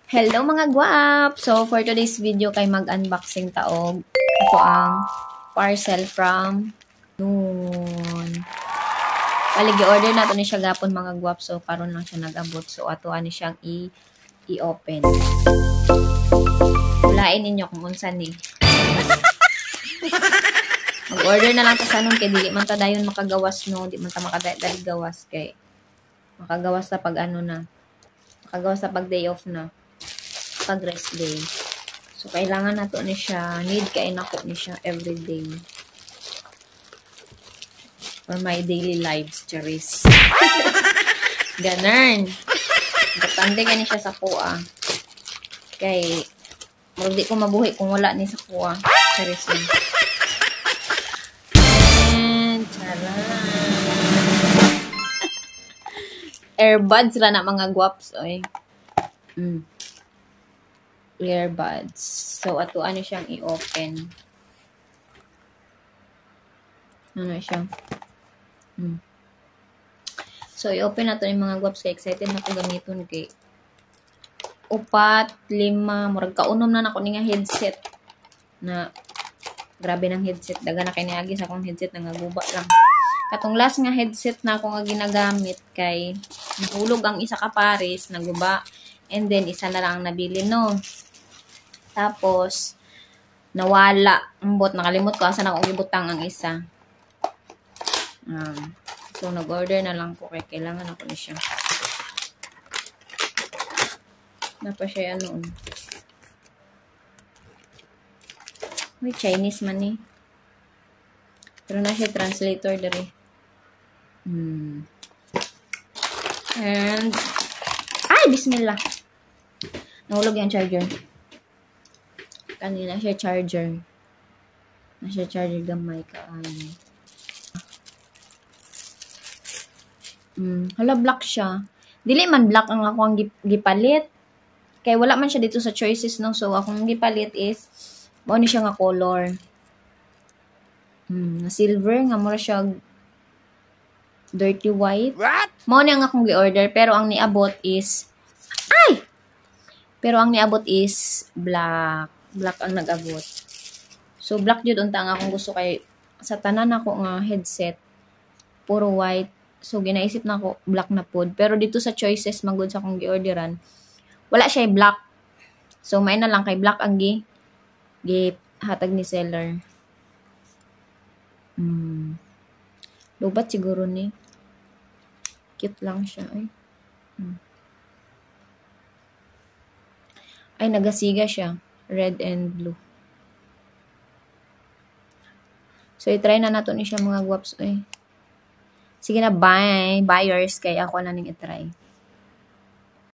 Hello mga guwap! So, for today's video kay mag-unboxing taog. Ito ang parcel from noon. Paligi order na ito ni siya gapon mga guwap. So, karon lang siya nag-abot. So, atuan ni siyang i-open. Hulain ninyo kung unsan ni. Mag-order na lang ta sa nun kay dili man ta dayon makagawas no. Di man ta makadali gawas kay makagawas sa pag ano na. Makagawas sa pag day off na. Pag rest day. So, kailangan na to ni siya. Need kain ako ni siya everyday. For my daily lives, charis. Ganun. Importante ka ni siya sa kuha. Kay, hindi ko mabuhi kung wala ni sa kuha. Charis yun. And, charan. Earbuds sila na mga guwaps, oy. Earbuds. So, ato ano siyang i-open. Ano siya? So, i-open na to yung mga guwaps. Kaya excited na ko gamiton kay upat, 5, murag kaunom na ako nga headset. Na, grabe ng headset. Daga na kiniagi sa akong headset na guba lang. Katong last nga headset na ako nga ginagamit kay nahulog ang isa ka pares, naguba. And then, isa na lang ang nabili, no? Tapos, nawala. Ambot, nakalimot ko. Asan akong ibutang ang isa. So, nag-order na lang ko. Kaya kailangan ako na siya. Napa siya ano. May Chinese man eh. Pero na siya translator dari. And, ay, bismillah. Nahulog yung charger. Kanina siya charger. Na siya charger gamay ka. Hala, black siya. Dili man black ang ako ang gipalit. Kaya wala man siya dito sa choices, no? So, akong gipalit is, mao ni siya nga color. Na silver, nga mura siya dirty white. What? Mao ni ang akong gi-order, pero ang niabot is, pero ang niabot is black. Black ang nag-abot. So, black yun unta ang akong gusto kay sa tanan ako nga headset, puro white. So, ginaisip na ako black na pod. Pero dito sa choices, magod sa akong gi-orderan, wala siya black. So, may na lang kay black ang hatag ni seller. Lubat siguro ni. Cute lang siya. Ay, nagasiga siya. Red and blue. So, i-try na nato ni siya mga guwaps. Sige na, bye. Buyers. Kaya ako na ning i-try.